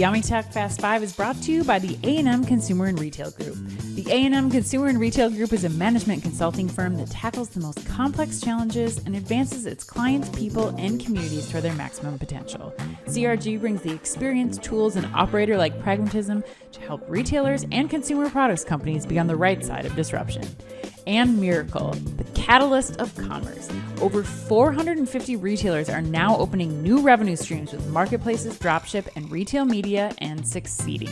OmniTalk Fast 5 is brought to you by the A&M Consumer and Retail Group. The A&M Consumer and Retail Group is a management consulting firm that tackles the most complex challenges and advances its clients, people, and communities toward their maximum potential. CRG brings the experience, tools, and operator-like pragmatism to help retailers and consumer products companies be on the right side of disruption. And Miracle, the catalyst of commerce. Over 450 retailers are now opening new revenue streams with marketplaces, dropship, and retail media, and succeeding.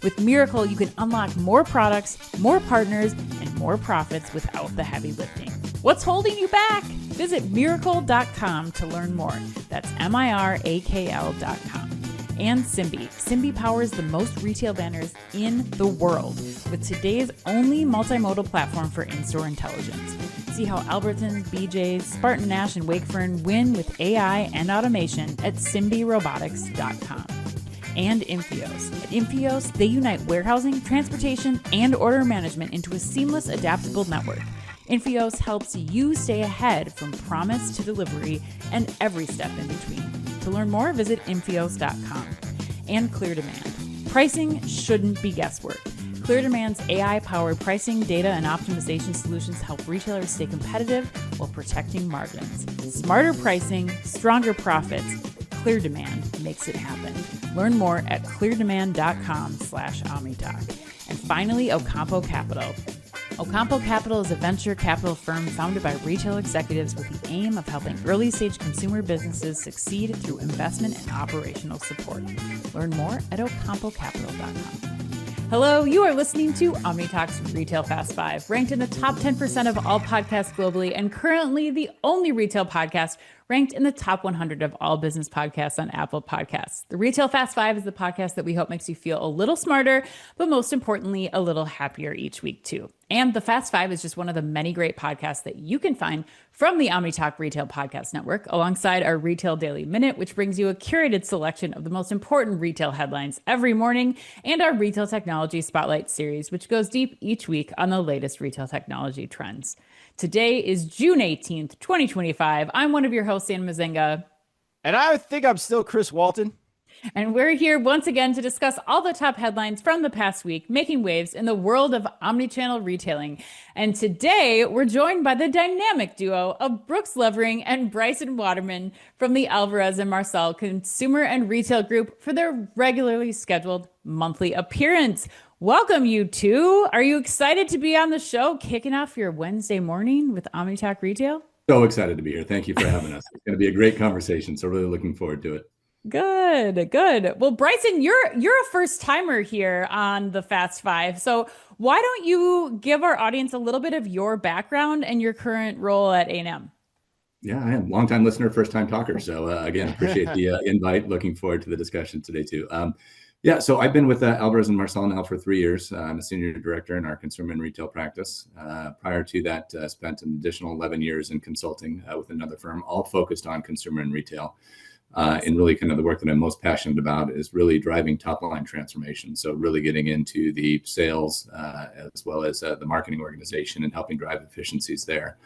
With Miracle, you can unlock more products, more partners, and more profits without the heavy lifting. What's holding you back? Visit miracle.com to learn more. That's MIRAKL.com. And Symbi. Symbi powers the most retail banners in the world with today's only multimodal platform for in-store intelligence. See how Albertsons, BJ's, Spartan Nash, and Wakefern win with AI and automation at SymbiRobotics.com. And Infios. At Infios, they unite warehousing, transportation, and order management into a seamless, adaptable network. Infios helps you stay ahead from promise to delivery and every step in between. To learn more, visit Infios.com. And Clear Demand. Pricing shouldn't be guesswork. Clear Demand's AI-powered pricing, data, and optimization solutions help retailers stay competitive while protecting margins. Smarter pricing, stronger profits. Clear Demand makes it happen. Learn more at cleardemand.com/OmniTalk. And finally, Ocampo Capital. Ocampo Capital is a venture capital firm founded by retail executives with the aim of helping early-stage consumer businesses succeed through investment and operational support. Learn more at ocampocapital.com. Hello, you are listening to OmniTalk's Retail Fast 5, ranked in the top 10% of all podcasts globally, and currently the only retail podcast ranked in the top 100 of all business podcasts on Apple Podcasts. The Retail Fast 5 is the podcast that we hope makes you feel a little smarter, but most importantly, a little happier each week too. And the Fast 5 is just one of the many great podcasts that you can find from the OmniTalk Retail Podcast Network, alongside our Retail Daily Minute, which brings you a curated selection of the most important retail headlines every morning, and our Retail Technology Spotlight series, which goes deep each week on the latest retail technology trends. Today is June 18th, 2025. I'm one of your hosts, Ann Mazinga. And I think I'm still Chris Walton. And we're here once again to discuss all the top headlines from the past week, making waves in the world of omnichannel retailing. And today we're joined by the dynamic duo of Brooks Levering and Bryson Waterman from the Alvarez and Marsal Consumer and Retail Group for their regularly scheduled monthly appearance. Welcome, you two. Are you excited to be on the show, kicking off your Wednesday morning with OmniTalk Retail? So excited to be here. Thank you for having us. It's going to be a great conversation. So really looking forward to it. Good, good. Well, Bryson, you're a first timer here on the Fast 5. So why don't you give our audience a little bit of your background and your current role at A&M? Yeah, I am. Long-time listener, first-time talker. So again, appreciate the invite. Looking forward to the discussion today too. So I've been with Alvarez and Marsal now for 3 years. I'm a senior director in our consumer and retail practice. Prior to that, spent an additional 11 years in consulting with another firm, all focused on consumer and retail. And really kind of the work that I'm most passionate about is really driving top line transformation. So really getting into the sales as well as the marketing organization and helping drive efficiencies there.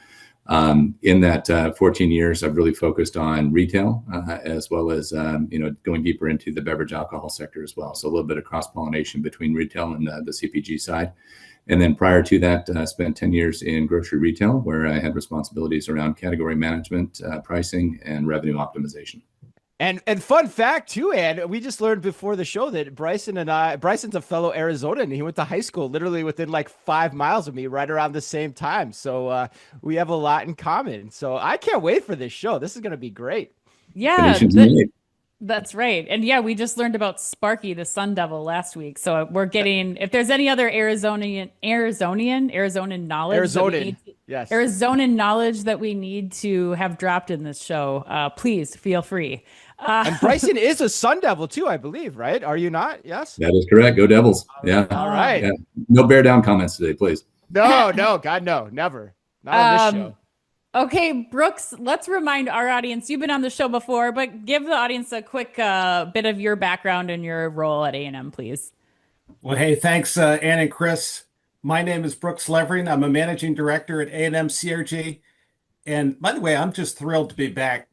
In that 14 years, I've really focused on retail as well as, going deeper into the beverage alcohol sector as well. So a little bit of cross-pollination between retail and the CPG side. And then prior to that, spent 10 years in grocery retail, where I had responsibilities around category management, pricing, and revenue optimization. And fun fact too, Ann, we just learned before the show that Bryson's a fellow Arizonan, and he went to high school literally within like 5 miles of me right around the same time. So we have a lot in common. So I can't wait for this show. This is going to be great. Yeah, that's right. And yeah, we just learned about Sparky, the Sun Devil, last week. So we're getting, if there's any other Arizonan knowledge, Arizonan knowledge that we need to have dropped in this show, please feel free. And Bryson is a Sun Devil too, I believe, right? Are you not? Yes. That is correct. Go Devils. Yeah. All right. Yeah. No bear down comments today, please. No, God, no, never. Not on this show. Okay, Brooks, let's remind our audience, you've been on the show before, but give the audience a quick bit of your background and your role at A&M, please. Well, hey, thanks, Ann and Chris. My name is Brooks Levering. I'm a managing director at A&M CRG. And by the way, I'm just thrilled to be back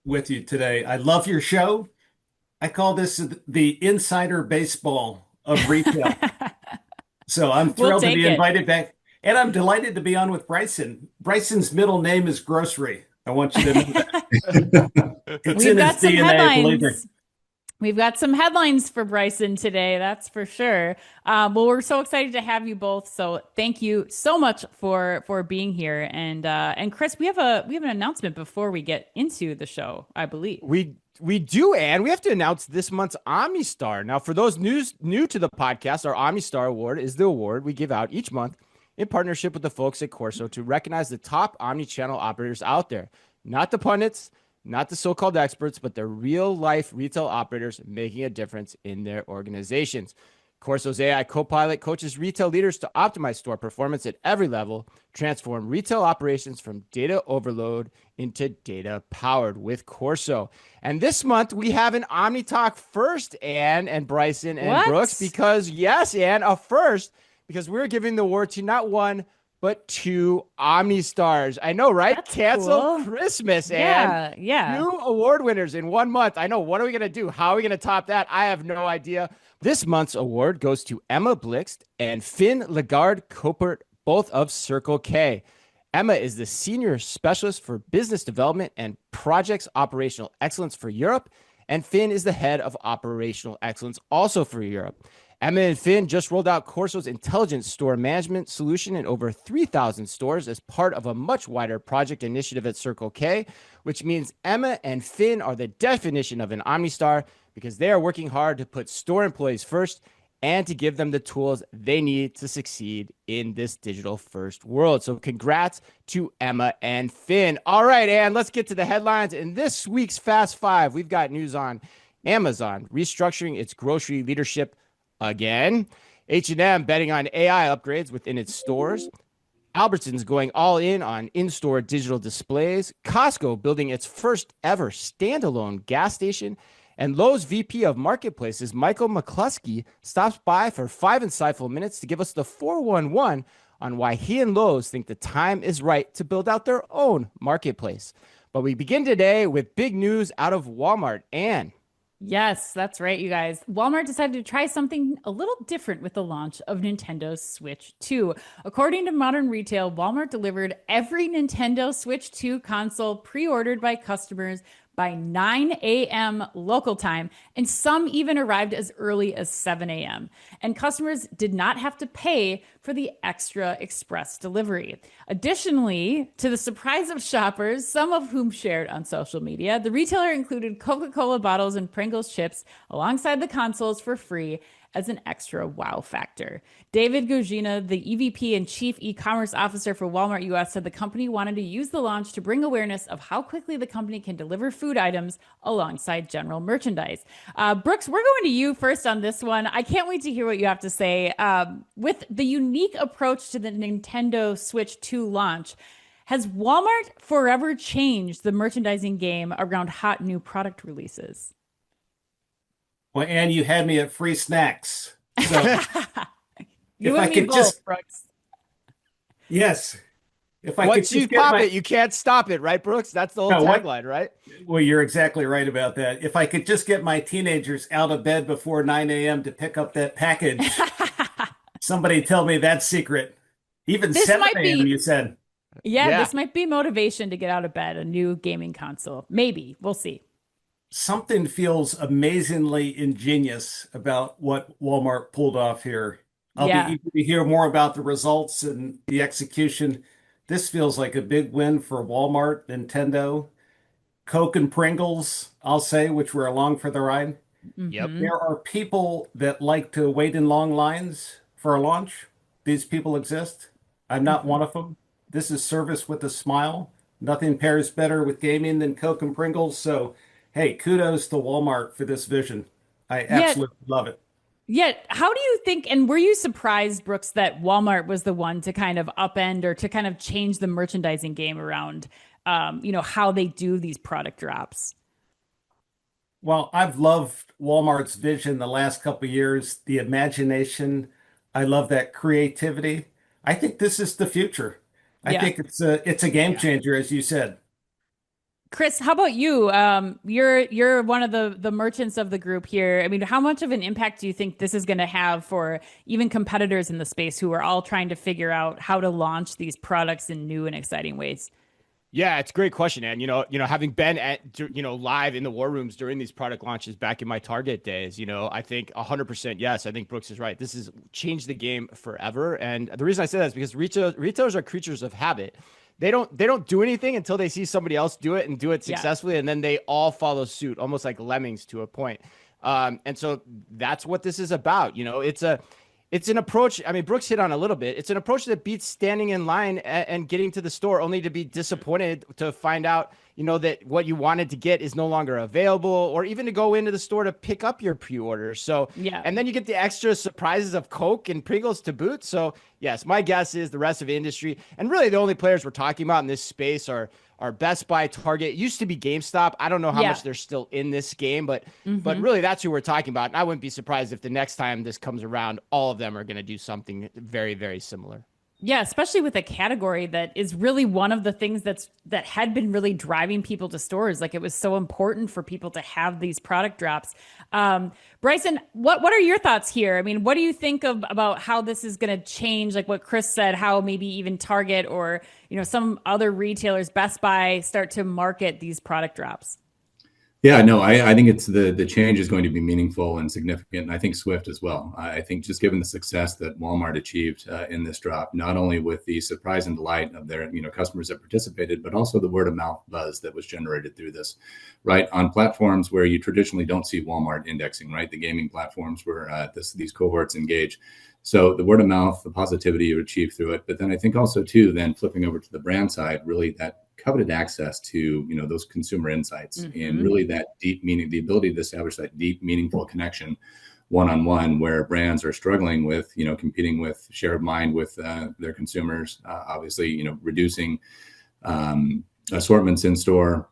with you today. I love your show. I call this the insider baseball of retail. So I'm We'll thrilled to take be it. invited back. And I'm delighted to be on with Bryson. Bryson's middle name is Grocery. I want you to know that. It's We've in his got some DNA, believe me. headlines. We've got some headlines for Bryson today, that's for sure. Well, we're so excited to have you both. So thank you so much for being here. And Chris, we have an announcement before we get into the show, I believe. We do, and we have to announce this month's OmniStar. Now, for those new to the podcast, our OmniStar Award is the award we give out each month in partnership with the folks at Corso to recognize the top omni-channel operators out there. Not the pundits, not the so-called experts, but the real-life retail operators making a difference in their organizations. Corso's AI Copilot coaches retail leaders to optimize store performance at every level, transform retail operations from data overload into data powered with Corso. And this month we have an Omni Talk first, Ann and Bryson and What? Brooks, because yes, Ann, a first, because we're giving the award to not one, but two Omni Stars. I know, right? That's Cancel cool. Christmas, Yeah, and yeah. two award winners in 1 month. I know. What are we going to do? How are we going to top that? I have no idea. This month's award goes to Emma Blixt and Finn Lagarde Copert, both of Circle K. Emma is the Senior Specialist for Business Development and Projects Operational Excellence for Europe, and Finn is the Head of Operational Excellence also for Europe. Emma and Finn just rolled out Corso's intelligent store management solution in over 3,000 stores as part of a much wider project initiative at Circle K, which means Emma and Finn are the definition of an OmniStar because they are working hard to put store employees first and to give them the tools they need to succeed in this digital first world. So congrats to Emma and Finn. All right, Ann, let's get to the headlines. In this week's Fast Five, we've got news on Amazon restructuring its grocery leadership again, H&M betting on AI upgrades within its stores, Albertsons going all in on in-store digital displays, Costco building its first ever standalone gas station, and Lowe's VP of Marketplaces, Michael McCluskey, stops by for 5 insightful minutes to give us the 411 on why he and Lowe's think the time is right to build out their own marketplace. But we begin today with big news out of Walmart. Ann. Yes, that's right, you guys. Walmart decided to try something a little different with the launch of Nintendo Switch 2. According to Modern Retail, Walmart delivered every Nintendo Switch 2 console pre-ordered by customers by 9 a.m. local time, and some even arrived as early as 7 a.m. And customers did not have to pay for the extra express delivery. Additionally, to the surprise of shoppers, some of whom shared on social media, the retailer included Coca-Cola bottles and Pringles chips alongside the consoles for free as an extra wow factor. David Gugina, the EVP and Chief E-commerce Officer for Walmart US, said the company wanted to use the launch to bring awareness of how quickly the company can deliver food items alongside general merchandise. Brooks, we're going to you first on this one. I can't wait to hear what you have to say. With the unique approach to the Nintendo Switch 2 launch, has Walmart forever changed the merchandising game around hot new product releases? Well, and you had me at free snacks. So You if I and me could both, just, Brooks. yes, if I could Once you just get pop my, it, you can't stop it, right, Brooks? That's the whole no, what, tagline, right? well, you're exactly right about that. If I could just get my teenagers out of bed before 9 a.m. to pick up that package, somebody tell me that secret. Even This 7 might a.m., be, you said. yeah, Yeah. this might be motivation to get out of bed, a new gaming console. Maybe. We'll see. Something feels amazingly ingenious about what Walmart pulled off here. I'll be Yeah. eager to hear more about the results and the execution. This feels like a big win for Walmart, Nintendo, Coke and Pringles, I'll say, which were along for the ride. Yep. Hmm. There are people that like to wait in long lines for a launch. These people exist. I'm not Hmm. one of them. This is service with a smile. Nothing pairs better with gaming than Coke and Pringles. So, hey, kudos to Walmart for this vision. I Yet, absolutely love it. yet, how do you think, and were you surprised, Brooks, that Walmart was the one to kind of upend or to kind of change the merchandising game around, how they do these product drops? Well, I've loved Walmart's vision the last couple of years, the imagination. I love that creativity. I think this is the future. I Yeah. think it's a game Yeah. changer, as you said. Chris, how about you? You're one of the merchants of the group here. I mean, how much of an impact do you think this is going to have for even competitors in the space who are all trying to figure out how to launch these products in new and exciting ways? Yeah, it's a great question, and having been at live in the war rooms during these product launches back in my Target days, I think 100% yes. I think Brooks is right. This has changed the game forever, and the reason I say that is because retailers are creatures of habit. They don't do anything until they see somebody else do it and do it Yeah. successfully, and then they all follow suit, almost like lemmings to a point. And so that's what this is about. It's an approach. I mean, Brooks hit on a little bit. It's an approach that beats standing in line and getting to the store only to be disappointed to find out, that what you wanted to get is no longer available, or even to go into the store to pick up your pre-order. So, Yeah. and then you get the extra surprises of Coke and Pringles to boot. So, yes, my guess is the rest of the industry, and really the only players we're talking about in this space are Best Buy, Target. It used to be GameStop. I don't know how Yeah. much they're still in this game, but really that's who we're talking about. And I wouldn't be surprised if the next time this comes around, all of them are going to do something very, very similar. Yeah, especially with a category that is really one of the things that had been really driving people to stores. Like, it was so important for people to have these product drops. Bryson, what are your thoughts here? I mean, what do you think about how this is going to change? Like what Chris said, how maybe even Target or some other retailers, Best Buy, start to market these product drops? Yeah, no, I think it's the change is going to be meaningful and significant, and I think swift as well. I think just given the success that Walmart achieved in this drop, not only with the surprise and delight of their customers that participated, but also the word of mouth buzz that was generated through this, right? On platforms where you traditionally don't see Walmart indexing, right? The gaming platforms where these cohorts engage. So the word of mouth, the positivity you achieve through it, but then I think also too, then flipping over to the brand side, really that coveted access to those consumer insights and really that deep meaning, the ability to establish that deep meaningful connection one-on-one, where brands are struggling with competing with share of mind with their consumers, obviously reducing assortments in store,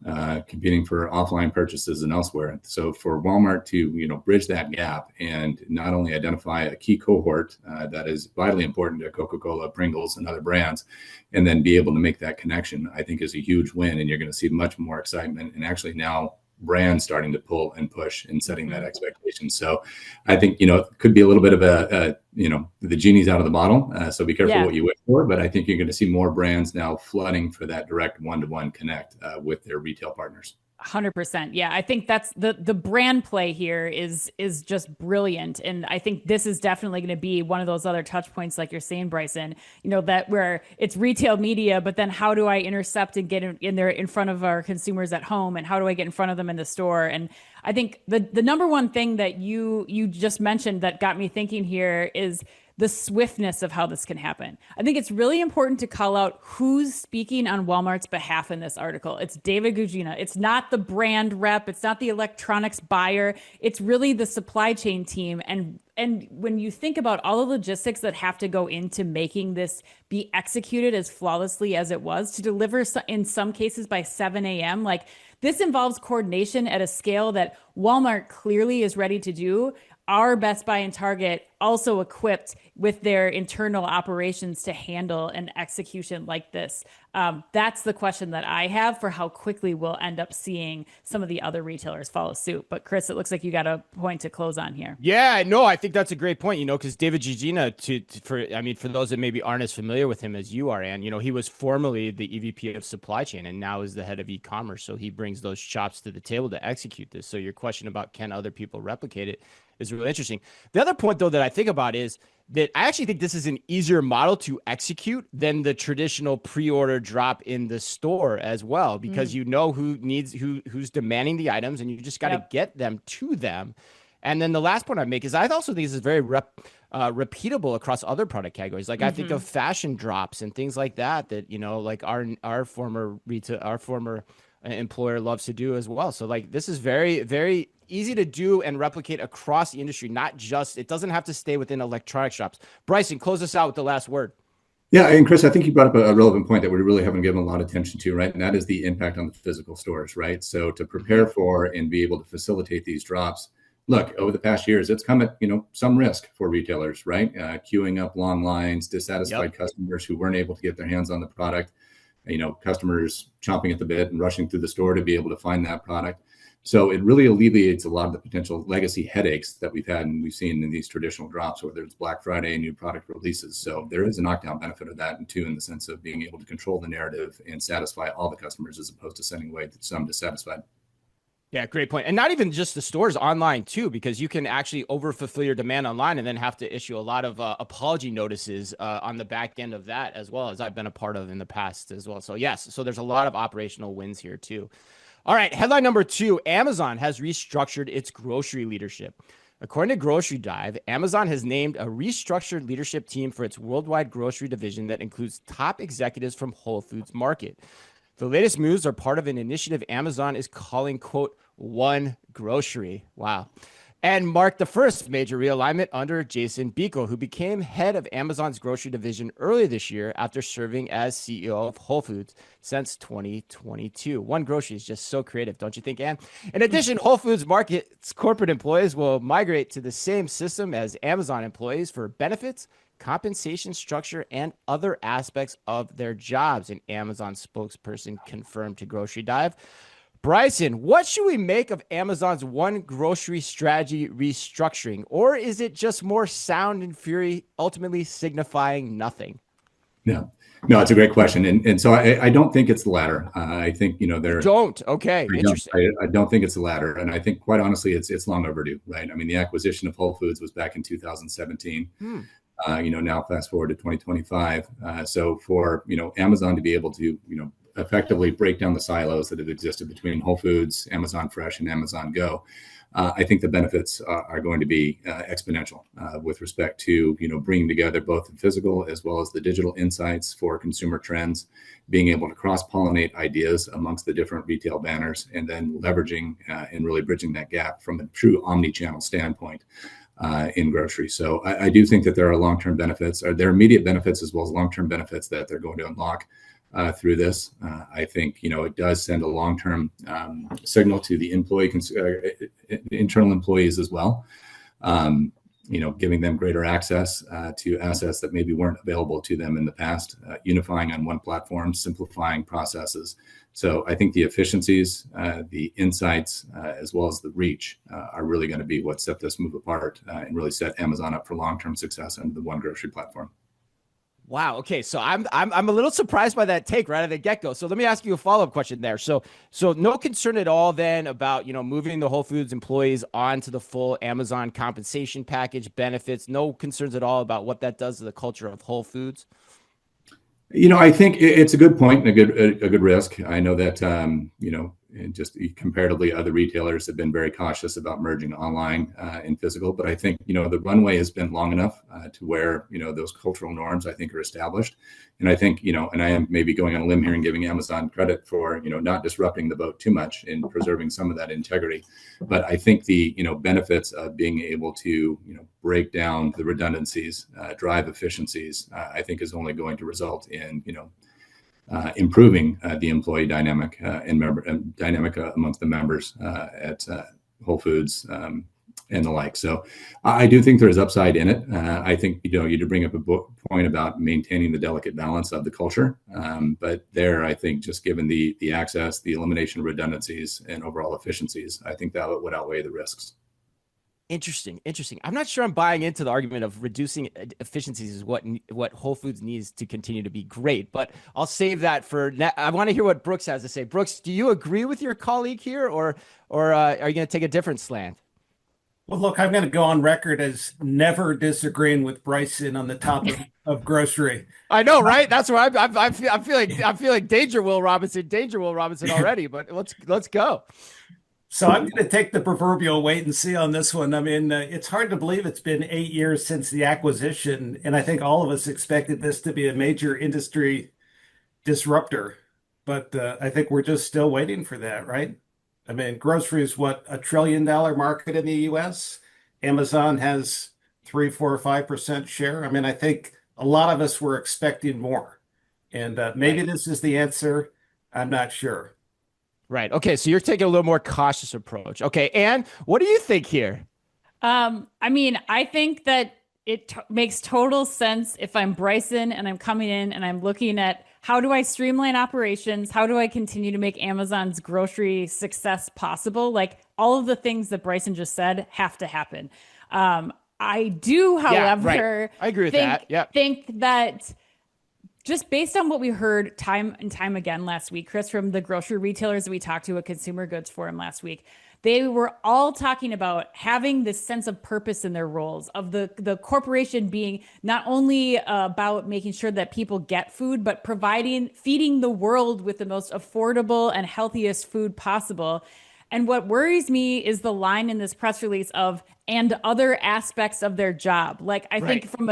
competing for offline purchases and elsewhere. So for Walmart to bridge that gap and not only identify a key cohort that is vitally important to Coca-Cola, Pringles, and other brands, and then be able to make that connection, I think is a huge win. And you're going to see much more excitement, and actually now brands starting to pull and push and setting that expectation. So I think it could be a little bit of the genie's out of the bottle, so be careful what you wish for, but I think you're going to see more brands now flooding for that direct one-to-one connect with their retail partners. 100%. Yeah, I think that's the brand play here is just brilliant, and I think this is definitely going to be one of those other touch points, like you're saying, Bryson. That where it's retail media, but then how do I intercept and get in there in front of our consumers at home, and how do I get in front of them in the store? And I think the number one thing that you just mentioned that got me thinking here is the swiftness of how this can happen. I think it's really important to call out who's speaking on Walmart's behalf in this article. It's David Gugina. It's not the brand rep. It's not the electronics buyer. It's really the supply chain team. And when you think about all the logistics that have to go into making this be executed as flawlessly as it was, to deliver in some cases by 7 a.m., like this involves coordination at a scale that Walmart clearly is ready to do. Are Best Buy and Target also equipped with their internal operations to handle an execution like this? That's the question that I have for how quickly we'll end up seeing some of the other retailers follow suit. But Chris, it looks like you got a point to close on here. Yeah, no, I think that's a great point, because David Gigina, for those that maybe aren't as familiar with him as you are, Ann, he was formerly the EVP of supply chain and now is the head of e-commerce. So he brings those chops to the table to execute this. So your question about can other people replicate it is really interesting. The other point, though, that I think about is that I actually think this is an easier model to execute than the traditional pre-order drop in the store as well, because who's demanding the items, and you just got to get them to them. And then the last point I make is I also think this is very repeatable across other product categories. Like I think of fashion drops and things like that like our former employer loves to do as well. So like this is very, very easy to do and replicate across the industry, it doesn't have to stay within electronic shops. Bryson, close us out with the last word. Yeah, and Chris, I think you brought up a relevant point that we really haven't given a lot of attention to, right? And that is the impact on the physical stores, right? So to prepare for and be able to facilitate these drops, look, over the past years, it's come at some risk for retailers, right? Queuing up long lines, dissatisfied customers who weren't able to get their hands on the product. customers chomping at the bit and rushing through the store to be able to find that product. So it really alleviates a lot of the potential legacy headaches that we've had and we've seen in these traditional drops, whether it's Black Friday and new product releases. So there is a knockdown benefit of that, and too, in the sense of being able to control the narrative and satisfy all the customers as opposed to sending away some dissatisfied. Yeah, great point. And not even just the stores, online too, because you can actually overfulfill your demand online and then have to issue a lot of apology notices on the back end of that, as well, as I've been a part of in the past as well. So yes, so there's a lot of operational wins here too. All right, headline number 2, Amazon has restructured its grocery leadership. According to Grocery Dive, Amazon has named a restructured leadership team for its worldwide grocery division that includes top executives from Whole Foods Market. The latest moves are part of an initiative Amazon is calling, quote, One Grocery. Wow. And marked the first major realignment under Jason Bickel, who became head of Amazon's grocery division earlier this year after serving as CEO of Whole Foods since 2022. One Grocery is just so creative, don't you think, Ann? In addition, Whole Foods Market's corporate employees will migrate to the same system as Amazon employees for benefits, compensation structure, and other aspects of their jobs, an Amazon spokesperson confirmed to Grocery Dive. Bryson, what should we make of Amazon's One Grocery strategy restructuring? Or is it just more sound and fury, ultimately signifying nothing? No, it's a great question. And so I don't think it's the latter. I think, they're... Don't? Okay, interesting. I don't think it's the latter. And I think, quite honestly, it's long overdue, right? I mean, the acquisition of Whole Foods was back in 2017. Now fast forward to 2025. So for, Amazon to be able to, effectively break down the silos that have existed between Whole Foods, Amazon Fresh, and Amazon Go, I think the benefits are going to be exponential with respect to, bringing together both the physical as well as the digital insights for consumer trends, being able to cross-pollinate ideas amongst the different retail banners, and then leveraging and really bridging that gap from a true omni-channel standpoint in grocery. So I do think that there are long-term benefits, or there are immediate benefits as well as long-term benefits that they're going to unlock through this. I think, it does send a long-term signal to the internal employees as well, giving them greater access to assets that maybe weren't available to them in the past, unifying on one platform, simplifying processes. So I think the efficiencies, the insights, as well as the reach are really going to be what set this move apart and really set Amazon up for long-term success under the One Grocery platform. Wow. Okay. So I'm a little surprised by that take right at the get-go. So let me ask you a follow-up question there. So no concern at all then about, moving the Whole Foods employees onto the full Amazon compensation package benefits. No concerns at all about what that does to the culture of Whole Foods. I think it's a good point and a good risk. I know that, and just comparatively, other retailers have been very cautious about merging online and physical. But I think, the runway has been long enough to where, those cultural norms, I think, are established. And I think, and I am maybe going on a limb here and giving Amazon credit for, not disrupting the boat too much in preserving some of that integrity. But I think the, benefits of being able to, break down the redundancies, drive efficiencies, I think is only going to result in, improving the employee dynamic and dynamic amongst the members at Whole Foods and the like. So I do think there's upside in it. I think, you do bring up a point about maintaining the delicate balance of the culture. But there, I think just given the access, the elimination of redundancies and overall efficiencies, I think that would outweigh the risks. Interesting. I'm not sure I'm buying into the argument of reducing efficiencies is what Whole Foods needs to continue to be great, but I'll save that for I want to hear what Brooks has to say. Brooks, do you agree with your colleague here, or are you going to take a different slant? Well, look, I'm going to go on record as never disagreeing with Bryson on the topic of grocery. I know, right? That's why I feel like Danger Will Robinson already, but let's go. So I'm going to take the proverbial wait and see on this one. I mean, it's hard to believe it's been 8 years since the acquisition, and I think all of us expected this to be a major industry disruptor. But I think we're just still waiting for that, right? I mean, grocery is what, $1 trillion market in the U.S. Amazon has 3, 4, 5% share. I mean, I think a lot of us were expecting more, and maybe this is the answer. I'm not sure. Right. Okay. So you're taking a little more cautious approach. Okay. Anne, what do you think here? I mean, I think that it makes total sense if I'm Bryson and I'm coming in and I'm looking at how do I streamline operations? How do I continue to make Amazon's grocery success possible? Like all of the things that Bryson just said have to happen. I do, Yeah, however, right. I agree with that. Yeah. think that just based on what we heard time and time again last week, Chris, from the grocery retailers that we talked to at Consumer Goods Forum last week, they were all talking about having this sense of purpose in their roles, of the corporation being not only about making sure that people get food, but feeding the world with the most affordable and healthiest food possible. And what worries me is the line in this press release of and other aspects of their job. Like, I think from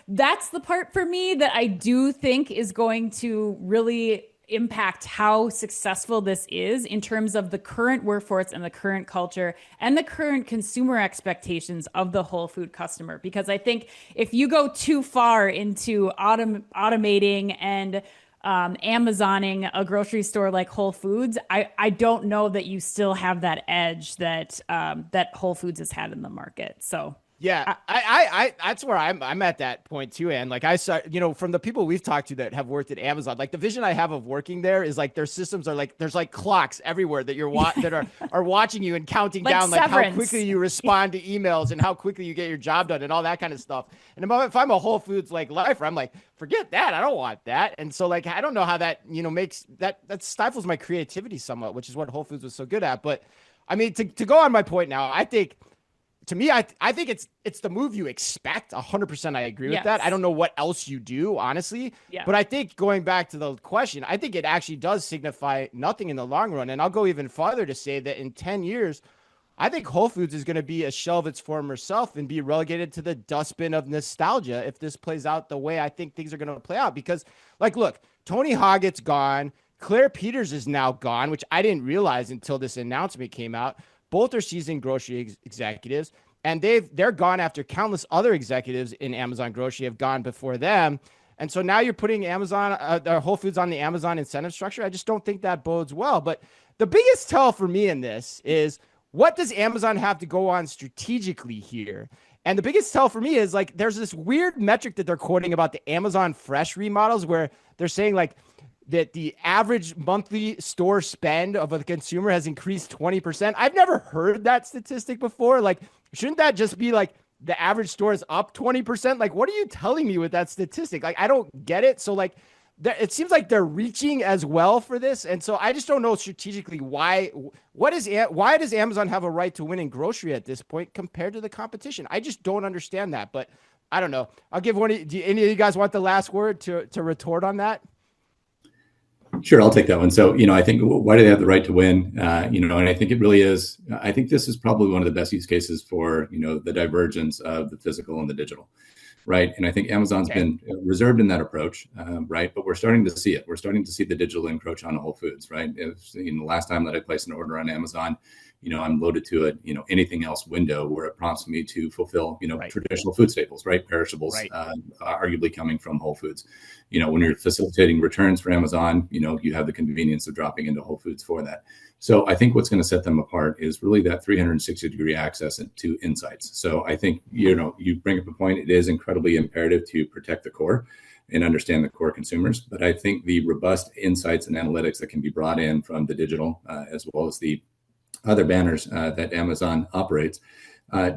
that's the part for me that I do think is going to really impact how successful this is in terms of the current workforce and the current culture and the current consumer expectations of the whole food customer. Because I think if you go too far into automating and Amazoning a grocery store like Whole Foods, I don't know that you still have that edge that that Whole Foods has had in the market. So yeah, I that's where I'm at that point too. And like I saw, from the people we've talked to that have worked at Amazon, like the vision I have of working there is like their systems are like, there's like clocks everywhere that that are watching you and counting like down like how Severance. quickly you respond to emails and how quickly you get your job done and all that kind of stuff. And if I'm a Whole Foods like lifer, I'm like, forget that. I don't want that. And so like, I don't know how that, makes that stifles my creativity somewhat, which is what Whole Foods was so good at. But I mean, to go on my point now, I think, to me, I think it's the move you expect. 100%, I agree with that. I don't know what else you do, honestly. Yeah. But I think going back to the question, I think it actually does signify nothing in the long run. And I'll go even farther to say that in 10 years, I think Whole Foods is going to be a shell of its former self and be relegated to the dustbin of nostalgia if this plays out the way I think things are going to play out. Because, like, look, Tony Hoggett's gone. Claire Peters is now gone, which I didn't realize until this announcement came out. Both are seasoned grocery executives, and they're gone after countless other executives in Amazon grocery have gone before them. And so now you're putting Whole Foods on the Amazon incentive structure. I just don't think that bodes well. But the biggest tell for me in this is, what does Amazon have to go on strategically here? And the biggest tell for me is like, there's this weird metric that they're quoting about the Amazon Fresh remodels where they're saying like, that the average monthly store spend of a consumer has increased 20%. I've never heard that statistic before. Like, shouldn't that just be like the average store is up 20%? Like, what are you telling me with that statistic? Like, I don't get it. So like, it seems like they're reaching as well for this. And so I just don't know strategically why does Amazon have a right to win in grocery at this point compared to the competition? I just don't understand that, but I don't know. I'll give do any of you guys want the last word to retort on that? Sure, I'll take that one. So, I think why do they have the right to win? And I think it really is. I think this is probably one of the best use cases for, the divergence of the physical and the digital, right? And I think Amazon's been reserved in that approach, right? But we're starting to see it. We're starting to see the digital encroach on Whole Foods, right? If, the last time that I placed an order on Amazon, I'm loaded to a, anything else window where it prompts me to fulfill, traditional food staples, right? Perishables, arguably coming from Whole Foods. When you're facilitating returns for Amazon, you have the convenience of dropping into Whole Foods for that. So I think what's going to set them apart is really that 360-degree access to insights. So I think, you bring up a point. It is incredibly imperative to protect the core and understand the core consumers. But I think the robust insights and analytics that can be brought in from the digital, as well as the other banners that Amazon operates,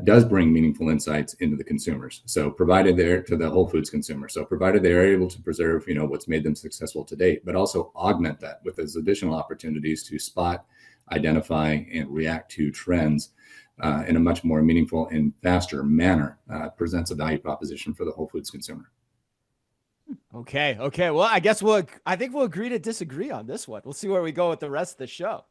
does bring meaningful insights into the consumers. So provided they're to the Whole Foods consumer. So provided they are able to preserve, what's made them successful to date, but also augment that with those additional opportunities to spot, identify, and react to trends in a much more meaningful and faster manner, presents a value proposition for the Whole Foods consumer. Okay. Well, I think we'll agree to disagree on this one. We'll see where we go with the rest of the show.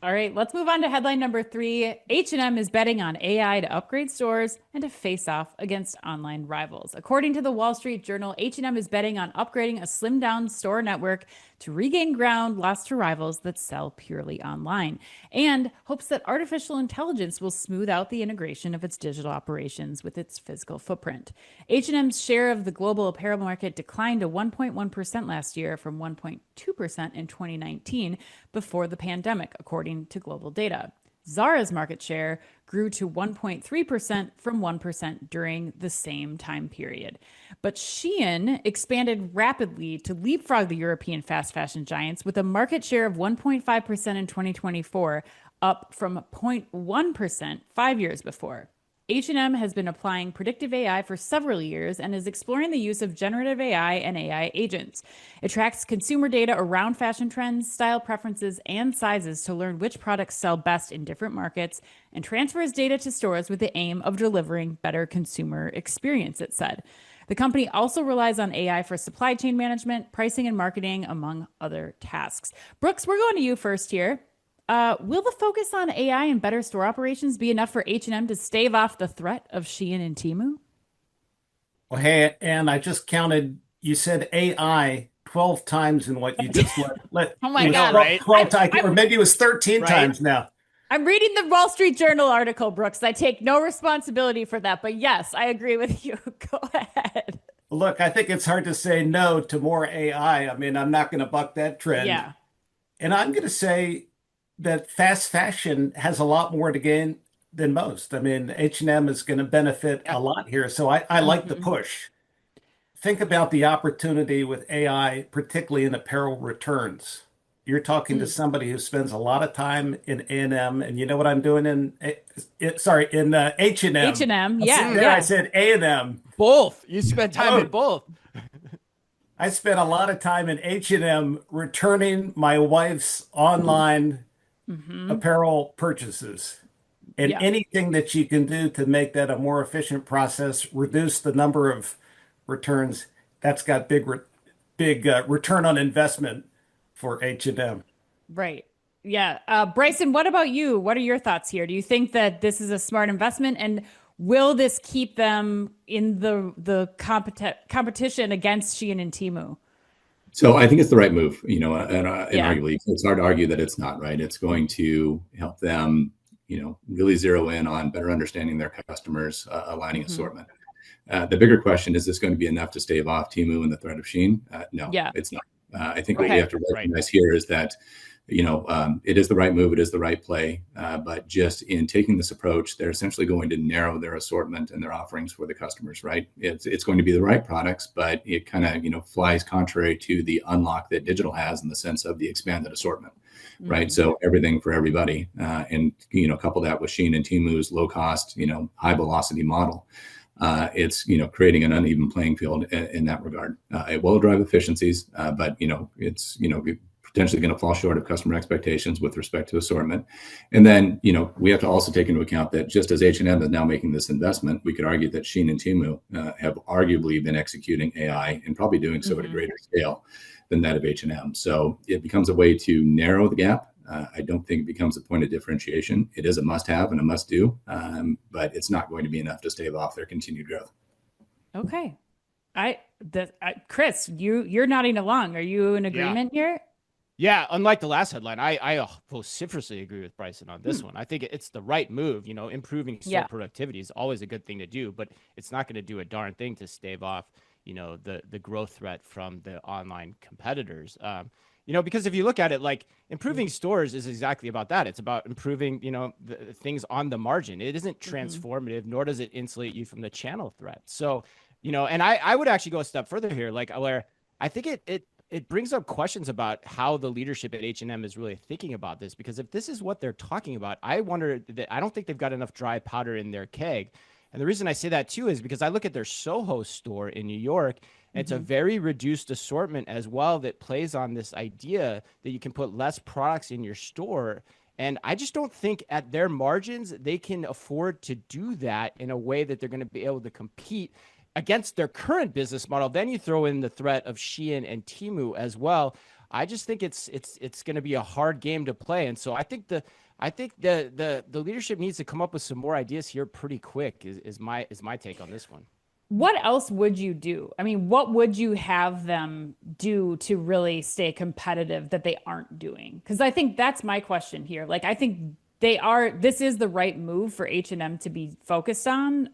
All right, let's move on to headline number 3. H&M is betting on AI to upgrade stores and to face off against online rivals. According to the Wall Street Journal, H&M is betting on upgrading a slimmed-down store network to regain ground lost to rivals that sell purely online, and hopes that artificial intelligence will smooth out the integration of its digital operations with its physical footprint. H&M's share of the global apparel market declined to 1.1% last year from 1.2% in 2019 before the pandemic, according to global data. Zara's market share grew to 1.3% from 1% during the same time period. But Shein expanded rapidly to leapfrog the European fast fashion giants with a market share of 1.5% in 2024, up from 0.1% 5 years before. H&M has been applying predictive AI for several years and is exploring the use of generative AI and AI agents. It tracks consumer data around fashion trends, style preferences, and sizes to learn which products sell best in different markets and transfers data to stores with the aim of delivering better consumer experience, it said. The company also relies on AI for supply chain management, pricing, and marketing, among other tasks. Brooks, we're going to you first here. Will the focus on AI and better store operations be enough for H&M to stave off the threat of Shein and Temu? Well, hey, and I just counted, you said AI 12 times in what you just let Oh my it was God. 12, Right? 12 times, or maybe it was 13 Right. times now. I'm reading the Wall Street Journal article, Brooks. I take no responsibility for that. But yes, I agree with you. Go ahead. Look, I think it's hard to say no to more AI. I mean, I'm not going to buck that trend. Yeah. And I'm going to say that fast fashion has a lot more to gain than most. I mean, H&M is going to benefit a lot here. So I like the push. Think about the opportunity with AI, particularly in apparel returns. You're talking to somebody who spends a lot of time in A&M, and you know what I'm doing in H&M. H&M. Yeah. There Yeah. I said A&M. Both. You spent time in both. I spent a lot of time in H&M returning my wife's online apparel purchases. And Yeah. anything that you can do to make that a more efficient process, reduce the number of returns, that's got big return on investment for H&M. Right. Yeah. Bryson, what about you? What are your thoughts here? Do you think that this is a smart investment, and will this keep them in the competition against Shein and Temu? So I think it's the right move, and Yeah. arguably it's hard to argue that it's not right. It's going to help them, really zero in on better understanding their customers, aligning assortment. The bigger question is this going to be enough to stave off Temu and the threat of Shein? No, Yeah. it's not. I think what we Okay. have to recognize here is that, it is the right move, it is the right play, but just in taking this approach, they're essentially going to narrow their assortment and their offerings for the customers, right? It's going to be the right products, but it kind of, flies contrary to the unlock that digital has in the sense of the expanded assortment, right? So everything for everybody, and couple that with Shein and Temu's low cost, high velocity model. It's creating an uneven playing field in that regard. It will drive efficiencies, but it's potentially going to fall short of customer expectations with respect to assortment. And then we have to also take into account that just as H&M is now making this investment, we could argue that Shein and Temu have arguably been executing AI and probably doing so at a greater scale than that of H&M. So it becomes a way to narrow the gap. I don't think it becomes a point of differentiation. It is a must-have and a must-do, but it's not going to be enough to stave off their continued growth. Okay. Chris, you're nodding along. Are you in agreement here? Yeah, unlike the last headline, I vociferously agree with Bryson on this one. I think it's the right move. Improving store productivity is always a good thing to do, but it's not going to do a darn thing to stave off, the growth threat from the online competitors. Because if you look at it, like improving stores is exactly about that. It's about improving, the things on the margin. It isn't transformative, nor does it insulate you from the channel threat. So, and I would actually go a step further here, like where I think it brings up questions about how the leadership at H&M is really thinking about this, because if this is what they're talking about, I don't think they've got enough dry powder in their keg. And the reason I say that too is because I look at their Soho store in New York. It's a very reduced assortment as well that plays on this idea that you can put less products in your store. And I just don't think at their margins, they can afford to do that in a way that they're going to be able to compete against their current business model. Then you throw in the threat of Shein and Temu as well. I just think it's going to be a hard game to play. And so I think the leadership needs to come up with some more ideas here pretty quick is my take on this one. What else would you do? I mean, what would you have them do to really stay competitive that they aren't doing? Because I think that's my question here. Like, I think this is the right move for H&M to be focused on,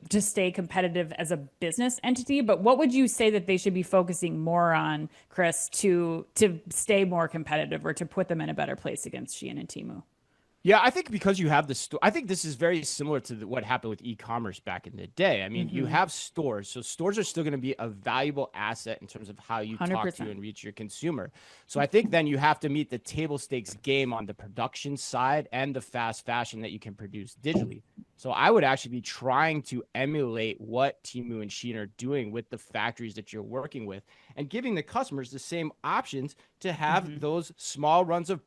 to stay competitive as a business entity. But what would you say that they should be focusing more on, Chris, to stay more competitive or to put them in a better place against Shein and Temu? Yeah, I think because you have the store, I think this is very similar to what happened with e-commerce back in the day. I mean, you have stores, so stores are still going to be a valuable asset in terms of how you talk 100%. to and reach your consumer. So I think then you have to meet the table stakes game on the production side and the fast fashion that you can produce digitally. So I would actually be trying to emulate what Temu and Shein are doing with the factories that you're working with and giving the customers the same options to have those small runs of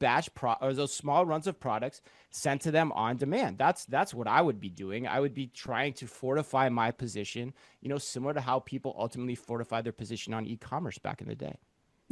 or those small runs of products sent to them on demand. That's what I would be doing. I would be trying to fortify my position, similar to how people ultimately fortify their position on e-commerce back in the day.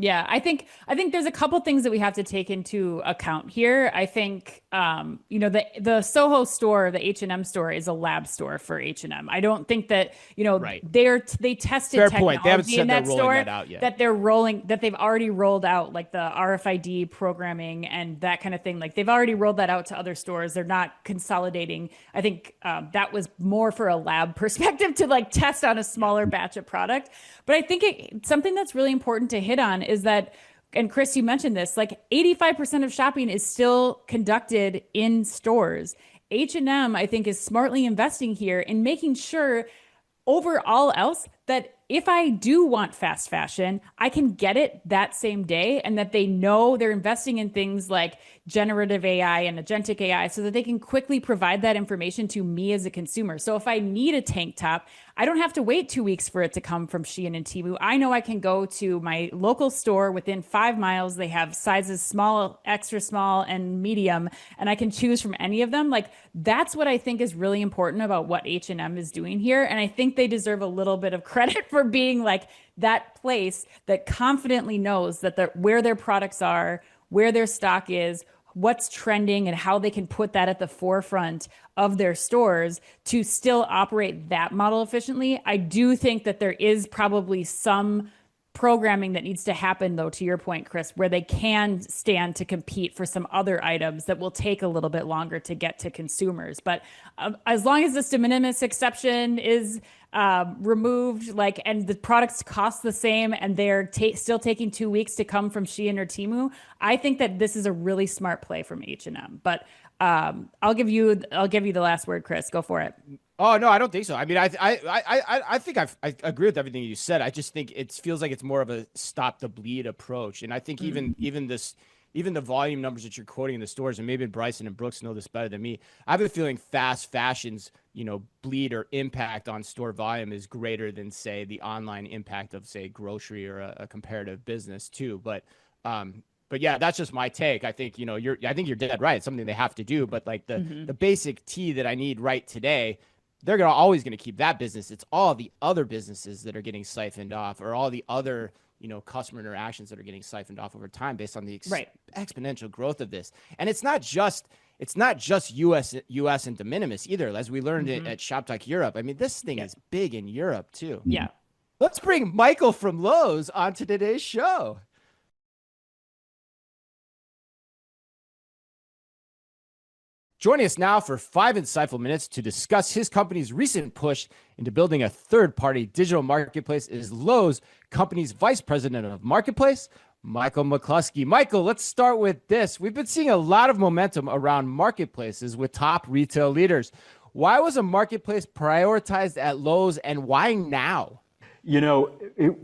Yeah, I think there's a couple things that we have to take into account here. I think the Soho store, the H&M store is a lab store for H&M. I don't think that, Right. they tested Fair point. They haven't technology said in they're that rolling store that out yet. that they've already rolled out, like the RFID programming and that kind of thing. Like they've already rolled that out to other stores. They're not consolidating. I think that was more for a lab perspective to like test on a smaller batch of product. But I think something that's really important to hit on is that, and Chris, you mentioned this, like 85% of shopping is still conducted in stores. H&M, I think, is smartly investing here in making sure over all else that if I do want fast fashion, I can get it that same day, and that they know they're investing in things like generative AI and agentic AI so that they can quickly provide that information to me as a consumer. So if I need a tank top, I don't have to wait 2 weeks for it to come from Shein and Temu. I know I can go to my local store within 5 miles. They have sizes small, extra small, and medium, and I can choose from any of them. Like that's what I think is really important about what H&M is doing here. And I think they deserve a little bit of credit for being like that place that confidently knows that where their products are, where their stock is, what's trending, and how they can put that at the forefront of their stores to still operate that model efficiently. I do think that there is probably some programming that needs to happen, though, to your point, Chris, where they can stand to compete for some other items that will take a little bit longer to get to consumers. But as long as this de minimis exception is removed, like, and the products cost the same, and they're still taking 2 weeks to come from Shein or Temu, I think that this is a really smart play from H&M. But I'll give you the last word, Chris. Go for it. Oh no, I don't think so. I mean, I think I agree with everything you said. I just think it feels like it's more of a stop the bleed approach, and I think even the volume numbers that you're quoting in the stores, and maybe Bryson and Brooks know this better than me. I have a feeling fast fashion's bleed or impact on store volume is greater than, say, the online impact of, say, grocery or a comparative business too. But yeah, that's just my take. I think I think you're dead right. It's something they have to do. But like the basic tea that I need right today, they're always going to keep that business. It's all the other businesses that are getting siphoned off, or all the other customer interactions that are getting siphoned off over time based on the exponential growth of this. And it's not just US and de minimis either, as we learned it at Shop Talk Europe. I mean, this thing is big in Europe too. Yeah. Let's bring Michael from Lowe's onto today's show. Joining us now for 5 insightful minutes to discuss his company's recent push into building a third-party digital marketplace is Lowe's company's Vice President of Marketplace, Michael McCluskey. Michael, let's start with this. We've been seeing a lot of momentum around marketplaces with top retail leaders. Why was a marketplace prioritized at Lowe's, and why now?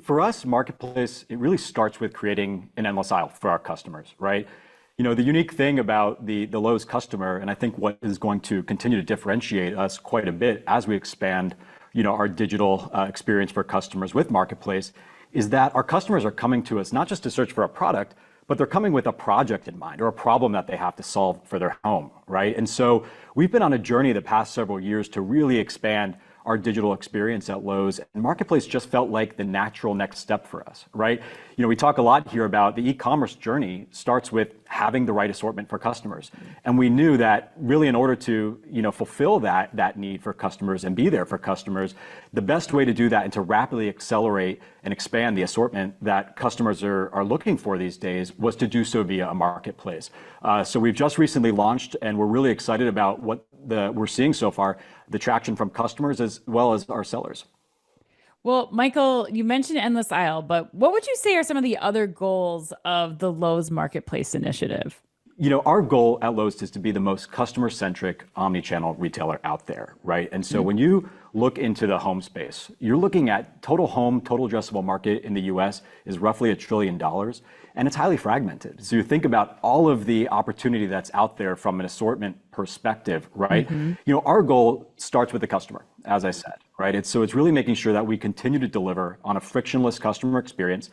For us, marketplace, it really starts with creating an endless aisle for our customers, right? The unique thing about the Lowe's customer, and I think what is going to continue to differentiate us quite a bit as we expand, our digital experience for customers with Marketplace, is that our customers are coming to us not just to search for a product, but they're coming with a project in mind or a problem that they have to solve for their home, right? And so we've been on a journey the past several years to really expand our digital experience at Lowe's, and Marketplace just felt like the natural next step for us, right? We talk a lot here about the e-commerce journey starts with having the right assortment for customers. And we knew that really in order to, fulfill that need for customers and be there for customers, the best way to do that and to rapidly accelerate and expand the assortment that customers are looking for these days was to do so via a marketplace. So we've just recently launched, and we're really excited about what we're seeing so far, the traction from customers as well as our sellers. Well, Michael, you mentioned endless aisle, but what would you say are some of the other goals of the Lowe's Marketplace initiative? Our goal at Lowe's is to be the most customer-centric omni-channel retailer out there, right? And so when you look into the home space, you're looking at total addressable market in the US is roughly $1 trillion, and it's highly fragmented. So you think about all of the opportunity that's out there from an assortment perspective, right? Our goal starts with the customer, as I said, right? It's really making sure that we continue to deliver on a frictionless customer experience.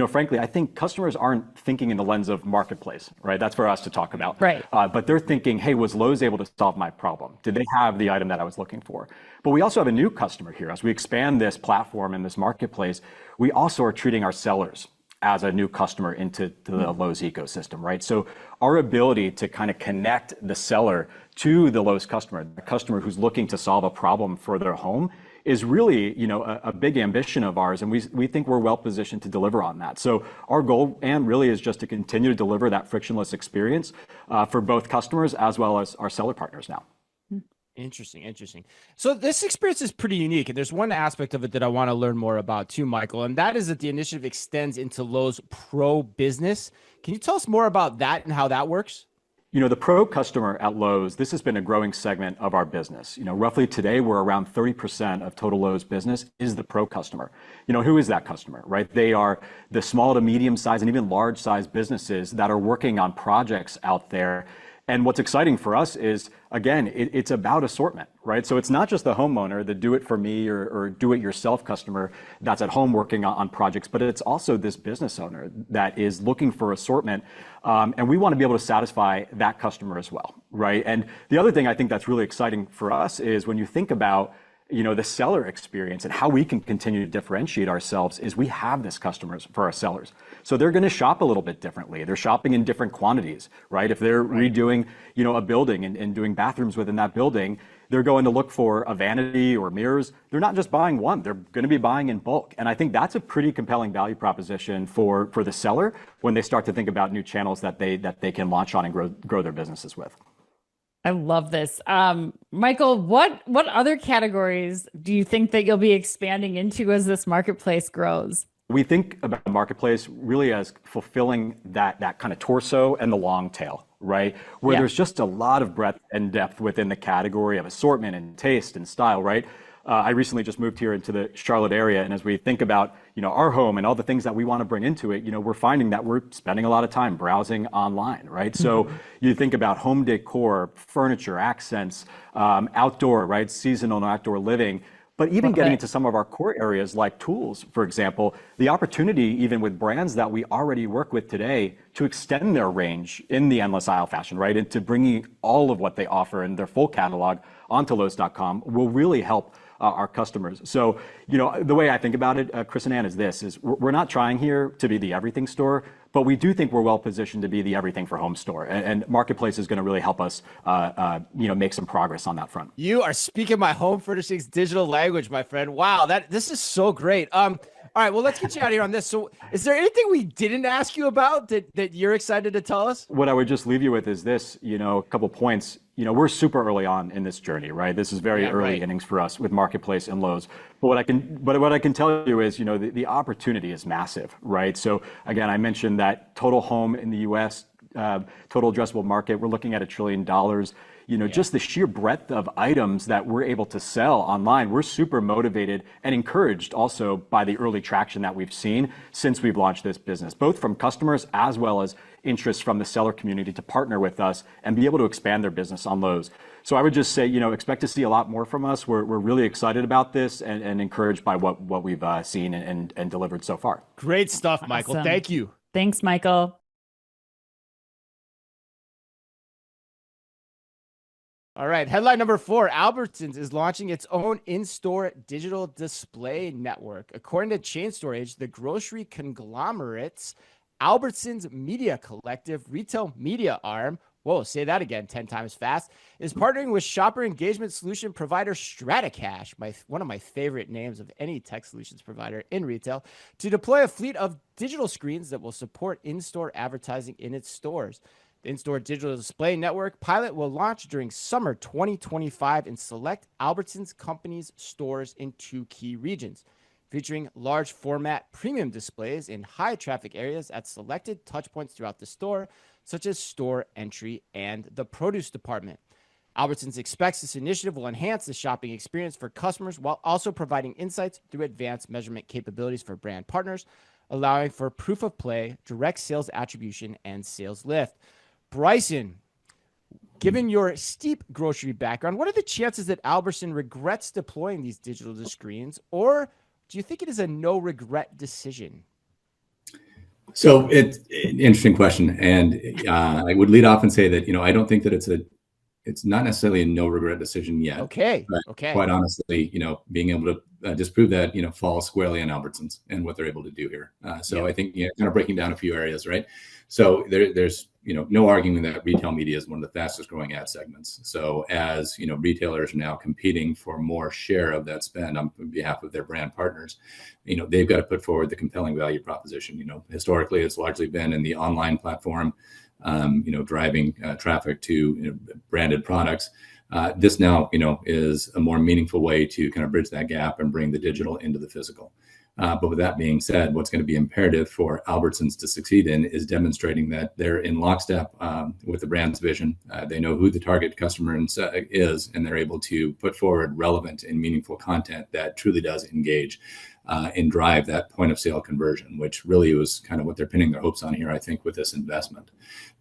Frankly, I think customers aren't thinking in the lens of marketplace, right? That's for us to talk about. Right. But they're thinking, hey, was Lowe's able to solve my problem? Did they have the item that I was looking for? But we also have a new customer here. As we expand this platform and this marketplace, we also are treating our sellers as a new customer into the Lowe's ecosystem, right? So our ability to kind of connect the seller to the Lowe's customer, the customer who's looking to solve a problem for their home, is really, a big ambition of ours, and we think we're well positioned to deliver on that. So our goal, and really, is just to continue to deliver that frictionless experience for both customers as well as our seller partners now. Interesting. So this experience is pretty unique, and there's one aspect of it that I want to learn more about too, Michael, and that is that the initiative extends into Lowe's Pro business. Can you tell us more about that and how that works? The pro customer at Lowe's, this has been a growing segment of our business. Roughly today, we're around 30% of total Lowe's business is the pro customer. Who is that customer, right? They are the small to medium size and even large size businesses that are working on projects out there. And what's exciting for us is, again, it's about assortment, right? So it's not just the homeowner, the do it for me or do it yourself customer that's at home working on projects, but it's also this business owner that is looking for assortment. And we want to be able to satisfy that customer as well, right? And the other thing I think that's really exciting for us is when you think about the seller experience and how we can continue to differentiate ourselves is we have this customers for our sellers. So they're going to shop a little bit differently. They're shopping in different quantities, right? If they're redoing, a building and doing bathrooms within that building, they're going to look for a vanity or mirrors. They're not just buying one, they're going to be buying in bulk. And I think that's a pretty compelling value proposition for the seller when they start to think about new channels that they can launch on and grow their businesses with. I love this. Michael, what other categories do you think that you'll be expanding into as this marketplace grows? We think about the marketplace really as fulfilling that kind of torso and the long tail, right? Where there's just a lot of breadth and depth within the category of assortment and taste and style, right? I recently just moved here into the Charlotte area, and as we think about our home and all the things that we want to bring into it, we're finding that we're spending a lot of time browsing online, right? So you think about home decor, furniture, accents, outdoor, right? Seasonal and outdoor living. But even getting into some of our core areas like tools, for example, the opportunity even with brands that we already work with today to extend their range in the endless aisle fashion, right? And to bringing all of what they offer in their full catalog onto Lowes.com will really help our customers. So, the way I think about it, Chris and Ann, is we're not trying here to be the everything store, but we do think we're well positioned to be the everything for home store. And Marketplace is going to really help us, make some progress on that front. You are speaking my home furnishings digital language, my friend. Wow, this is so great. All right, well, let's get you out of here on this. So is there anything we didn't ask you about that you're excited to tell us? What I would just leave you with is this, a couple points. We're super early on in this journey, right? This is very early innings for us with Marketplace and Lowe's. But what I can tell you is, the opportunity is massive, right? So again, I mentioned that total home in the US, total addressable market, we're looking at $1 trillion. Just the sheer breadth of items that we're able to sell online, we're super motivated and encouraged also by the early traction that we've seen since we've launched this business, both from customers as well as interest from the seller community to partner with us and be able to expand their business on Lowe's. So I would just say, expect to see a lot more from us. We're really excited about this and encouraged by what we've seen and delivered so far. Great stuff, Michael. Awesome. Thank you. Thanks, Michael. All right, headline number 4, Albertsons is launching its own in-store digital display network. According to Chain Store Age, the grocery conglomerate's Albertsons Media Collective retail media arm, say that again 10 times fast, is partnering with shopper engagement solution provider Stratacash, one of my favorite names of any tech solutions provider in retail, to deploy a fleet of digital screens that will support in-store advertising in its stores. The in-store digital display network pilot will launch during summer 2025 in select Albertsons companies stores in 2 key regions. featuring large format premium displays in high traffic areas at selected touchpoints throughout the store, such as store entry and the produce department. Albertsons expects this initiative will enhance the shopping experience for customers while also providing insights through advanced measurement capabilities for brand partners, allowing for proof of play, direct sales attribution, and sales lift. Bryson, given your steep grocery background, what are the chances that Albertson regrets deploying these digital screens, or do you think it is a no-regret decision? So it's an interesting question, and I would lead off and say that I don't think that it's not necessarily a no regret decision yet. Okay. But Okay. quite honestly, being able to disprove that, falls squarely on Albertsons and what they're able to do here. So I think, kind of breaking down a few areas, right? So there's, no arguing that retail media is one of the fastest growing ad segments. So as, retailers are now competing for more share of that spend on behalf of their brand partners, they've got to put forward the compelling value proposition. Historically, it's largely been in the online platform, driving traffic to branded products. This now, is a more meaningful way to kind of bridge that gap and bring the digital into the physical. But with that being said, what's going to be imperative for Albertsons to succeed in is demonstrating that they're in lockstep with the brand's vision. They know who the target customer is, and they're able to put forward relevant and meaningful content that truly does engage and drive that point of sale conversion, which really was kind of what they're pinning their hopes on here, I think, with this investment.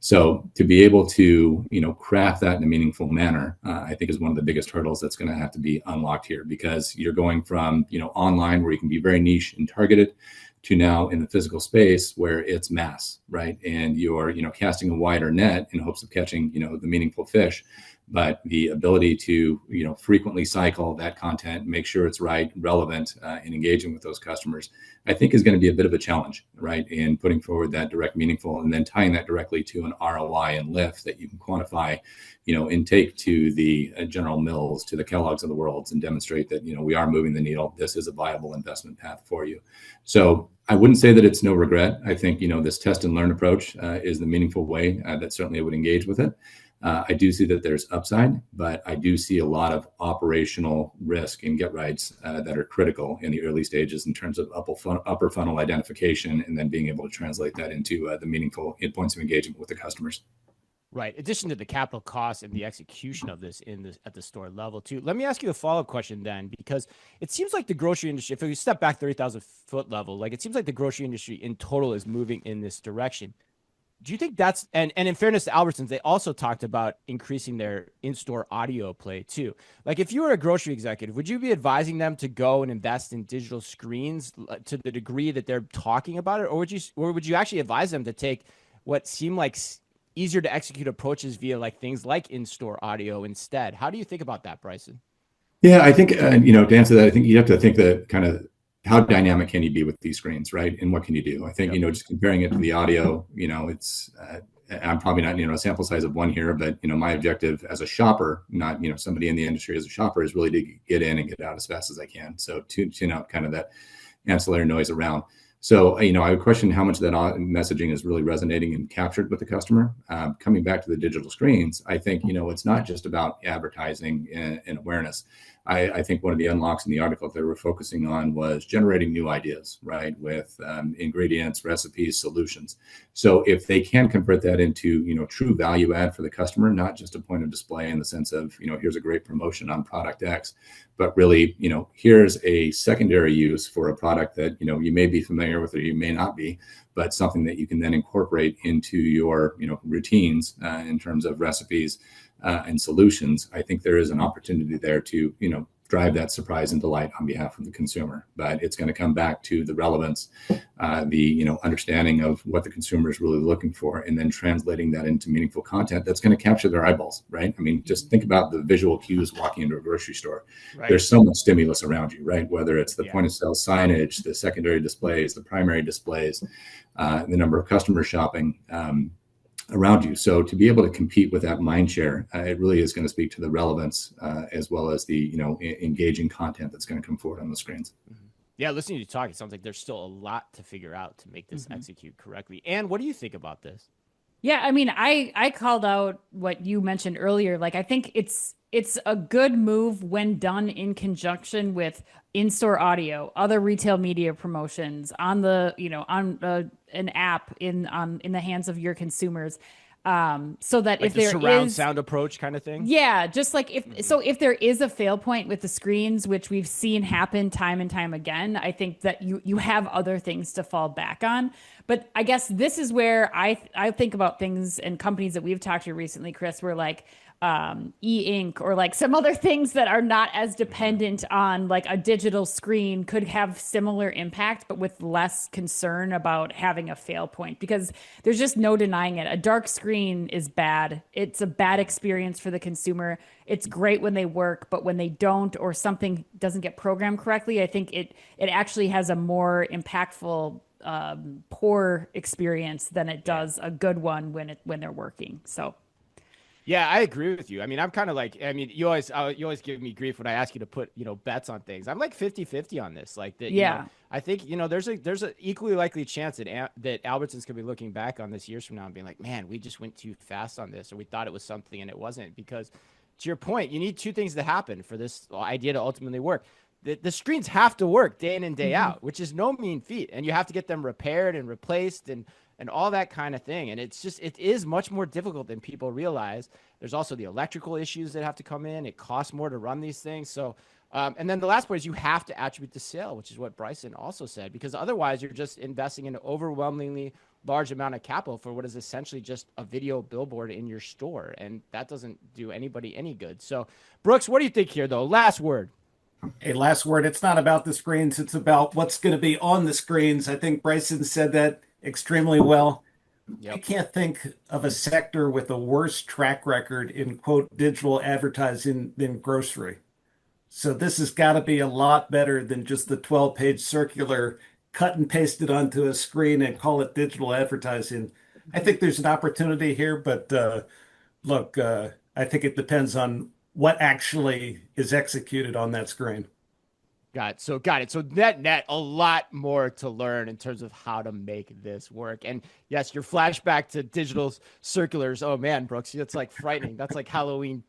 So to be able to, craft that in a meaningful manner, I think is one of the biggest hurdles that's going to have to be unlocked here, because you're going from, online where you can be very niche and targeted to now in the physical space where it's mass, right? And you're, casting a wider net in hopes of catching, the meaningful fish. But the ability to, frequently cycle that content, make sure it's right, relevant, and engaging with those customers, I think is going to be a bit of a challenge, right? In putting forward that direct, meaningful, and then tying that directly to an ROI and lift that you can quantify, and take to the General Mills, to the Kellogg's of the world, and demonstrate that, we are moving the needle. This is a viable investment path for you. So I wouldn't say that it's no regret. I think, this test and learn approach is the meaningful way that certainly I would engage with it. I do see that there's upside, but I do see a lot of operational risk and get rights that are critical in the early stages in terms of upper funnel identification, and then being able to translate that into the meaningful points of engagement with the customers. Right. In addition to the capital costs and the execution of this at the store level too. Let me ask you a follow-up question then, because it seems like the grocery industry, if we step back 30,000 foot level, like it seems like the grocery industry in total is moving in this direction. Do you think that's, and in fairness to Albertsons, they also talked about increasing their in-store audio play too. Like if you were a grocery executive, would you be advising them to go and invest in digital screens to the degree that they're talking about it? Or would you actually advise them to take what seem like easier to execute approaches via like things like in-store audio instead? How do you think about that, Bryson? Yeah, I think, to answer that, I think you have to think that kind of how dynamic can you be with these screens, right? And what can you do? I think, just comparing it to the audio, it's, I'm probably not, a sample size of one here, but, my objective as a shopper, not, somebody in the industry as a shopper, is really to get in and get out as fast as I can. So tune out kind of that ancillary noise around. So, I would question how much of that messaging is really resonating and captured with the customer. Coming back to the digital screens, I think, it's not just about advertising and awareness. I think one of the unlocks in the article that they were focusing on was generating new ideas, right? With ingredients, recipes, solutions. So if they can convert that into, true value add for the customer, not just a point of display in the sense of, here's a great promotion on product X, but really, here's a secondary use for a product that, you may be familiar with or you may not be, but something that you can then incorporate into your, routines in terms of recipes and solutions. I think there is an opportunity there to, drive that surprise and delight on behalf of the consumer. But it's going to come back to the relevance, the understanding of what the consumer is really looking for, and then translating that into meaningful content that's going to capture their eyeballs, right? I mean, just think about the visual cues walking into a grocery store. Right. There's so much stimulus around you, right? Whether it's the point of sale signage, the secondary displays, the primary displays, the number of customers shopping around you. So to be able to compete with that mind share, it really is going to speak to the relevance as well as the engaging content that's going to come forward on the screens. Mm-hmm. Yeah, listening to you talk, it sounds like there's still a lot to figure out to make this execute correctly. And what do you think about this? Yeah, I mean, I called out what you mentioned earlier. Like, I think it's a good move when done in conjunction with in-store audio, other retail media promotions on the, on an app in the hands of your consumers. So that Like if the there surround is sound approach kind of thing. yeah, just like if there is a fail point with the screens, which we've seen happen time and time again, I think that you have other things to fall back on. But I guess this is where I think about things and companies that we've talked to recently, Chris, where like e-ink or like some other things that are not as dependent on like a digital screen could have similar impact, but with less concern about having a fail point, because there's just no denying it. A dark screen is bad. It's a bad experience for the consumer. It's great when they work, but when they don't or something doesn't get programmed correctly, I think it actually has a more impactful poor experience than it does a good one when they're working. So Yeah, I agree with you. I mean, I'm kind of like, I mean, you always give me grief when I ask you to put, bets on things. I'm like 50-50 on this. Like that, yeah. I think, there's a equally likely chance that Albertsons could be looking back on this years from now and being like, man, we just went too fast on this, or we thought it was something and it wasn't. Because to your point, you need two things to happen for this idea to ultimately work. The screens have to work day in and day out, which is no mean feat. And you have to get them repaired and replaced and all that kind of thing. And it is much more difficult than people realize. There's also the electrical issues that have to come in. It costs more to run these things. So, and then the last point is you have to attribute the sale, which is what Bryson also said, because otherwise you're just investing in an overwhelmingly large amount of capital for what is essentially just a video billboard in your store. And that doesn't do anybody any good. So Brooks, what do you think here though? Last word. A last word. It's not about the screens. It's about what's going to be on the screens. I think Bryson said that extremely well. I Yep. can't think of a sector with a worse track record in quote digital advertising than grocery. So this has got to be a lot better than just the 12-page circular cut and pasted onto a screen and call it digital advertising. I think there's an opportunity here, but look, I think it depends on what actually is executed on that screen. Got it. So net, a lot more to learn in terms of how to make this work. And yes, your flashback to digital circulars. Oh man, Brooks, that's like frightening. That's like Halloween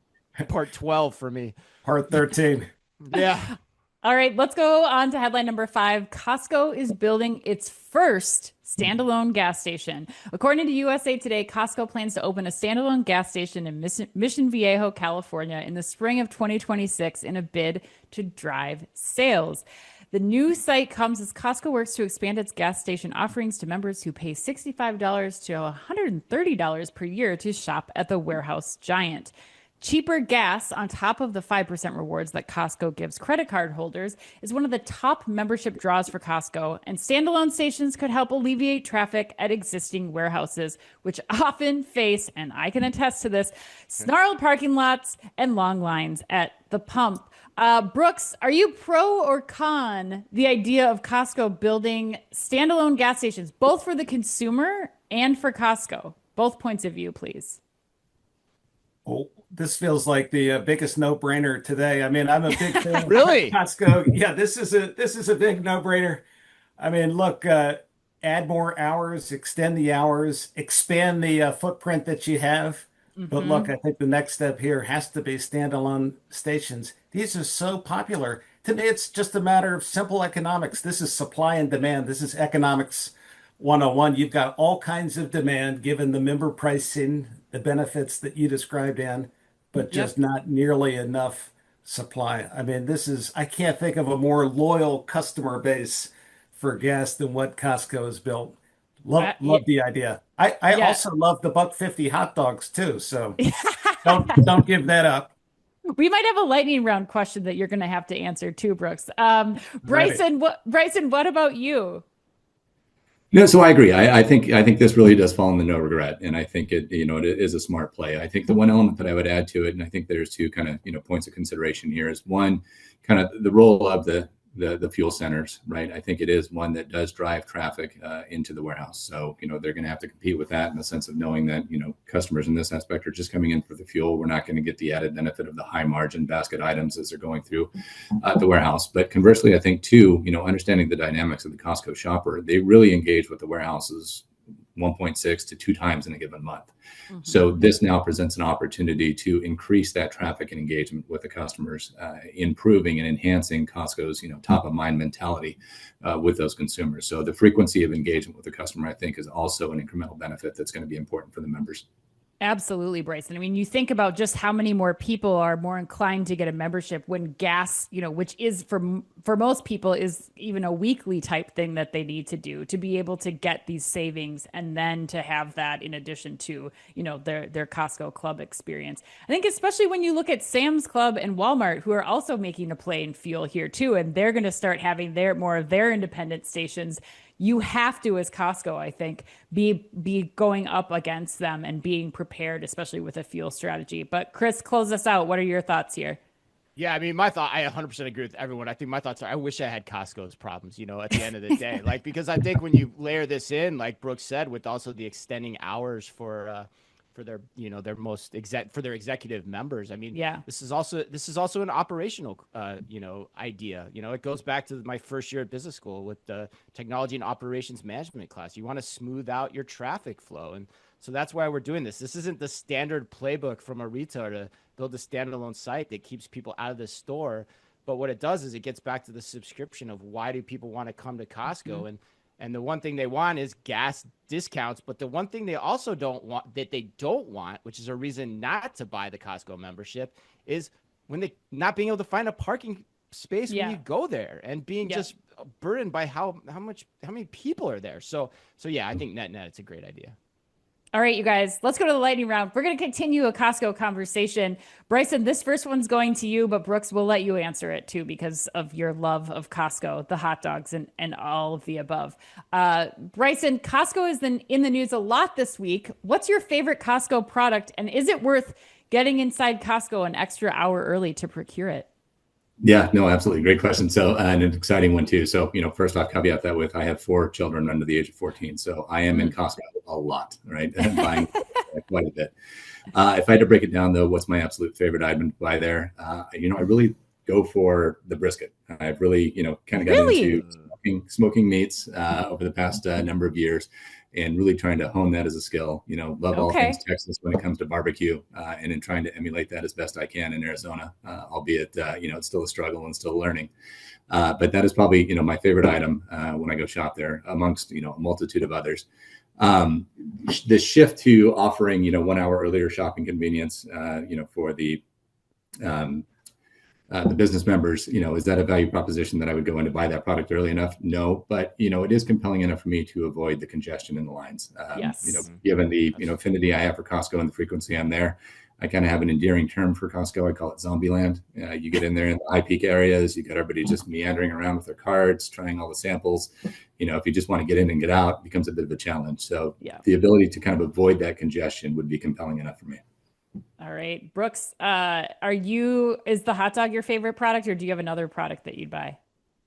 part 12 for me. Part 13. Yeah. All right, let's go on to headline number 5. Costco is building its first standalone gas station. According to USA Today, Costco plans to open a standalone gas station in Mission Viejo, California in the spring of 2026 in a bid to drive sales. The new site comes as Costco works to expand its gas station offerings to members who pay $65 to $130 per year to shop at the warehouse giant. Cheaper gas on top of the 5% rewards that Costco gives credit card holders is one of the top membership draws for Costco, and standalone stations could help alleviate traffic at existing warehouses, which often face, and I can attest to this, snarled parking lots and long lines at the pump. Brooks, are you pro or con the idea of Costco building standalone gas stations, both for the consumer and for Costco? Both points of view, please. Oh, this feels like the biggest no-brainer today. I mean, I'm a big fan of Really? Costco. Yeah, this is a big no-brainer. I mean, look, add more hours, extend the hours, expand the footprint that you have. But look, I think the next step here has to be standalone stations. These are so popular. To me, it's just a matter of simple economics. This is supply and demand. This is economics 101. You've got all kinds of demand given the member pricing, the benefits that you described, Ann, but just not nearly enough supply. I mean, I can't think of a more loyal customer base for gas than what Costco has built. Love the idea. I also love the $1.50 hot dogs too. So don't give that up. We might have a lightning round question that you're going to have to answer too, Brooks. Bryson, what about you? No, so I agree. I think this really does fall in the no regret, and I think it is a smart play. I think the one element that I would add to it, and I think there's two kind of points of consideration here, is one, kind of the role of the fuel centers, right? I think it is one that does drive traffic into the warehouse. So they're going to have to compete with that in the sense of knowing that customers in this aspect are just coming in for the fuel. We're not going to get the added benefit of the high margin basket items as they're going through the warehouse. But conversely, I think too, understanding the dynamics of the Costco shopper, they really engage with the warehouses 1.6 to 2 times in a given month. So this now presents an opportunity to increase that traffic and engagement with the customers, improving and enhancing Costco's top of mind mentality with those consumers. So the frequency of engagement with the customer, I think, is also an incremental benefit that's going to be important for the members. Absolutely, Bryson. I mean, you think about just how many more people are more inclined to get a membership when gas, which is for most people is even a weekly type thing that they need to do to be able to get these savings, and then to have that in addition to, their Costco club experience. I think especially when you look at Sam's Club and Walmart, who are also making a play in fuel here too, and they're going to start having more of their independent stations. You have to, as Costco, I think, be going up against them and being prepared, especially with a fuel strategy. But Chris, close us out. What are your thoughts here? Yeah, I mean, my thought, I 100% agree with everyone. I think my thoughts are, I wish I had Costco's problems, at the end of the day. Because I think when you layer this in, like Brooke said, with also the extending hours for their for their executive members. I mean, yeah, this is also an operational idea. It goes back to my first year at business school with the technology and operations management class. You want to smooth out your traffic flow, and so that's why we're doing this. This isn't the standard playbook from a retailer to build a standalone site that keeps people out of the store, but what it does is it gets back to the subscription of why do people want to come to Costco. And the one thing they want is gas discounts. But the one thing they also don't want, which is a reason not to buy the Costco membership, is when they not being able to find a parking space when you go there, and being just burdened by how many people are there. So yeah, I think net it's a great idea. All right, you guys, let's go to the lightning round. We're going to continue a Costco conversation. Bryson, this first one's going to you, but Brooks, will let you answer it too because of your love of Costco, the hot dogs, and all of the above. Bryson, Costco is in the news a lot this week. What's your favorite Costco product, and is it worth getting inside Costco an extra hour early to procure it? Yeah, no, absolutely. Great question. So, and an exciting one too. So, first off, caveat that with, I have 4 children under the age of 14. So I am in Costco a lot, right? And buying quite a bit. If I had to break it down though, what's my absolute favorite item to buy there? I really go for the brisket. I've really, kind of got into smoking meats over the past number of years, and really trying to hone that as a skill. Love all things Texas when it comes to barbecue, and in trying to emulate that as best I can in Arizona, albeit, it's still a struggle and still learning. But that is probably, my favorite item when I go shop there, amongst, a multitude of others. The shift to offering, 1 hour earlier shopping convenience, for the business members, is that a value proposition that I would go in to buy that product early enough? No, but it is compelling enough for me to avoid the congestion in the lines. Given the affinity I have for Costco and the frequency I'm there, I kind of have an endearing term for Costco. I call it Zombie Land. You get in there in the high peak areas, you got everybody just meandering around with their carts, trying all the samples. If you just want to get in and get out, it becomes a bit of a challenge. So the ability to kind of avoid that congestion would be compelling enough for me. All right, Brooks, is the hot dog your favorite product, or do you have another product that you'd buy?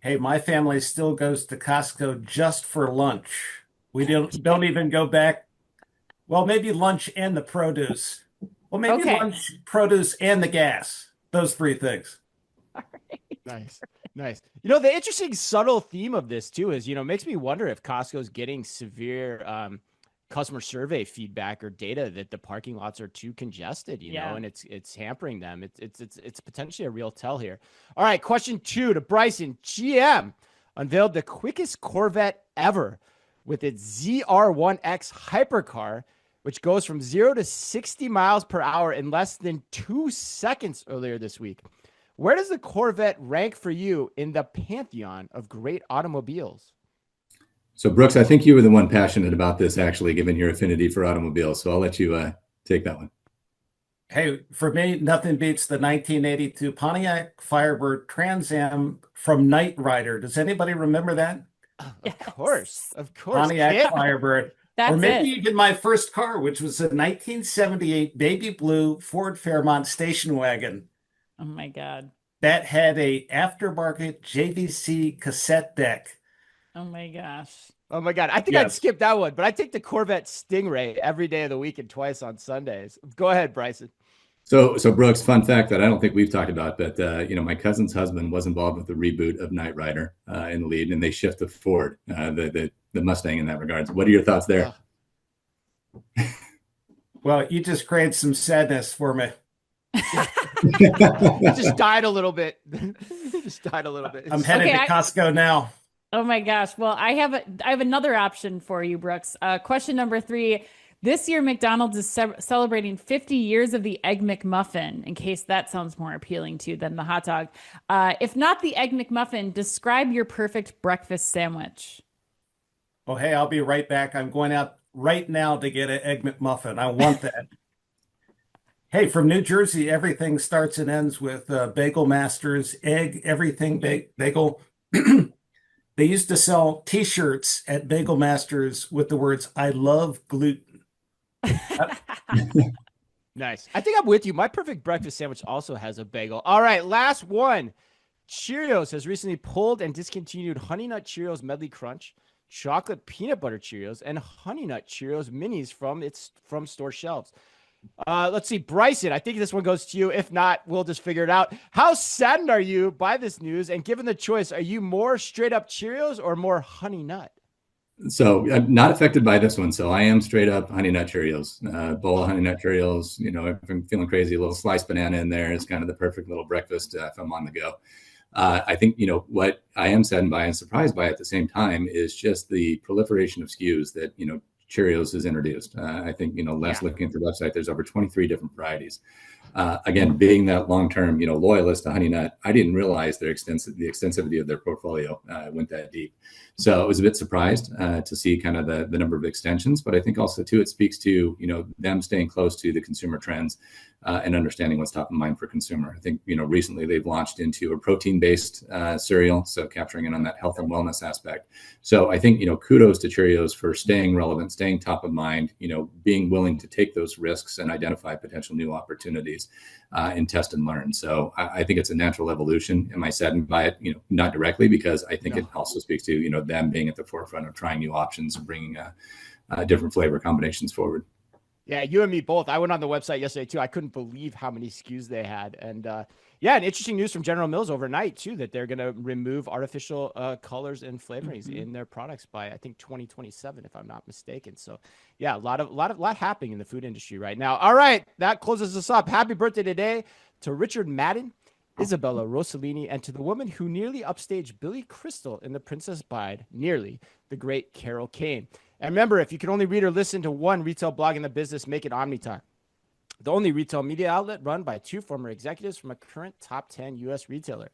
Hey, my family still goes to Costco just for lunch. We don't even go back. Well, maybe lunch and the produce. Well, maybe lunch, produce, and the gas. Those 3 things. All right. Nice. The interesting subtle theme of this too is, makes me wonder if Costco's getting severe customer survey feedback or data that the parking lots are too congested, and it's hampering them. It's potentially a real tell here. All right, question 2 to Bryson. GM unveiled the quickest Corvette ever with its ZR1X hypercar, which goes from 0 to 60 miles per hour in less than 2 seconds earlier this week. Where does the Corvette rank for you in the pantheon of great automobiles? So Brooks, I think you were the one passionate about this, actually, given your affinity for automobiles. So I'll let you take that one. Hey, for me, nothing beats the 1982 Pontiac Firebird Trans Am from Knight Rider. Does anybody remember that? Of course. Pontiac Firebird. That's or maybe it. even my first car, which was a 1978 baby blue Ford Fairmont station wagon. Oh my God. That had a aftermarket JVC cassette deck. Oh my gosh. Oh my God. I think I'd skip that one, but I take the Corvette Stingray every day of the week and twice on Sundays. Go ahead, Bryson. So Brooks, fun fact that I don't think we've talked about, but my cousin's husband was involved with the reboot of Knight Rider in the lead, and they shift to Ford, the Mustang in that regard. So what are your thoughts there? Well, you just created some sadness for me. It just died a little bit. It just died a little bit. I'm headed to Costco now. Oh my gosh. Well, I have another option for you, Brooks. Question number 3. This year, McDonald's is celebrating 50 years of the Egg McMuffin, in case that sounds more appealing to you than the hot dog. If not the Egg McMuffin, describe your perfect breakfast sandwich. Oh, hey, I'll be right back. I'm going out right now to get an Egg McMuffin. I want that. Hey, from New Jersey, everything starts and ends with Bagel Masters, egg, everything bagel. They used to sell T-shirts at Bagel Masters with the words, "I love gluten." Nice. I think I'm with you. My perfect breakfast sandwich also has a bagel. All right, last one. Cheerios has recently pulled and discontinued Honey Nut Cheerios Medley Crunch, Chocolate Peanut Butter Cheerios, and Honey Nut Cheerios Minis from store shelves. Let's see, Bryson, I think this one goes to you. If not, we'll just figure it out. How saddened are you by this news? And given the choice, are you more straight up Cheerios or more Honey Nut? So I'm not affected by this one. So I am straight up Honey Nut Cheerios, bowl of Honey Nut Cheerios. You know, if I'm feeling crazy, a little sliced banana in there is kind of the perfect little breakfast if I'm on the go. I think, you know, what I am saddened by and surprised by at the same time is just the proliferation of SKUs that, you know, Cheerios has introduced. I think, you know, looking at the website, there's over 23 different varieties. Again, being that long-term, you know, loyalist to Honey Nut, I didn't realize the extensivity of their portfolio went that deep. So I was a bit surprised to see kind of the number of extensions, but I think also too, it speaks to, you know, them staying close to the consumer trends and understanding what's top of mind for consumer. I think, you know, recently they've launched into a protein-based cereal, so capturing in on that health and wellness aspect. So I think, you know, kudos to Cheerios for staying relevant, staying top of mind, you know, being willing to take those risks and identify potential new opportunities and test and learn. So I think it's a natural evolution. Am I saddened by it? You know, not directly, because I think it also speaks to, you know, them being at the forefront of trying new options and bringing different flavor combinations forward. Yeah, you and me both. I went on the website yesterday too. I couldn't believe how many SKUs they had. And yeah, and interesting news from General Mills overnight too, that they're going to remove artificial colors and flavorings in their products by, I think, 2027, if I'm not mistaken. So yeah, a lot happening in the food industry right now. All right, that closes us up. Happy birthday today to Richard Madden, Isabella Rossellini, and to the woman who nearly upstaged Billy Crystal in The Princess Bride, nearly, the great Carol Kane. And remember, if you can only read or listen to one retail blog in the business, make it OmniTalk, the only retail media outlet run by 2 former executives from a current top 10 U.S. retailer.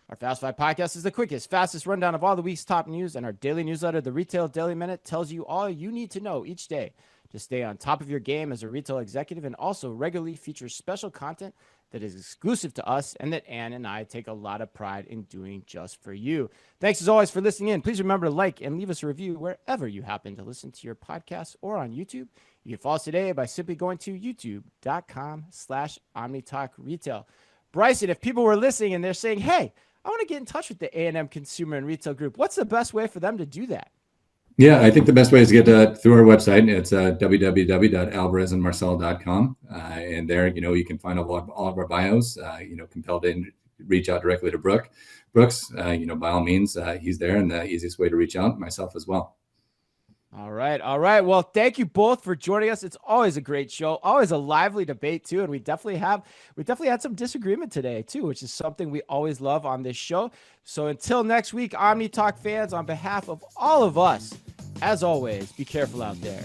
Our Fast 5 podcast is the quickest, fastest rundown of all the week's top news, and our daily newsletter, the Retail Daily Minute, tells you all you need to know each day to stay on top of your game as a retail executive, and also regularly features special content that is exclusive to us and that Ann and I take a lot of pride in doing just for you. Thanks as always for listening in. Please remember to like and leave us a review wherever you happen to listen to your podcasts or on YouTube. You can follow us today by simply going to youtube.com/OmniTalkRetail. Bryson, if people were listening and they're saying, hey, I want to get in touch with the A&M Consumer and Retail Group, what's the best way for them to do that? Yeah, I think the best way is to get through our website. It's www.alvarezandmarcel.com. And there, you know, you can find all of our bios, you know, compelled to reach out directly to Brooks. You know, by all means, he's there, and the easiest way to reach out, myself as well. All right. Well, thank you both for joining us. It's always a great show, always a lively debate too. And we definitely had some disagreement today too, which is something we always love on this show. So until next week, OmniTalk fans, on behalf of all of us, as always, be careful out there.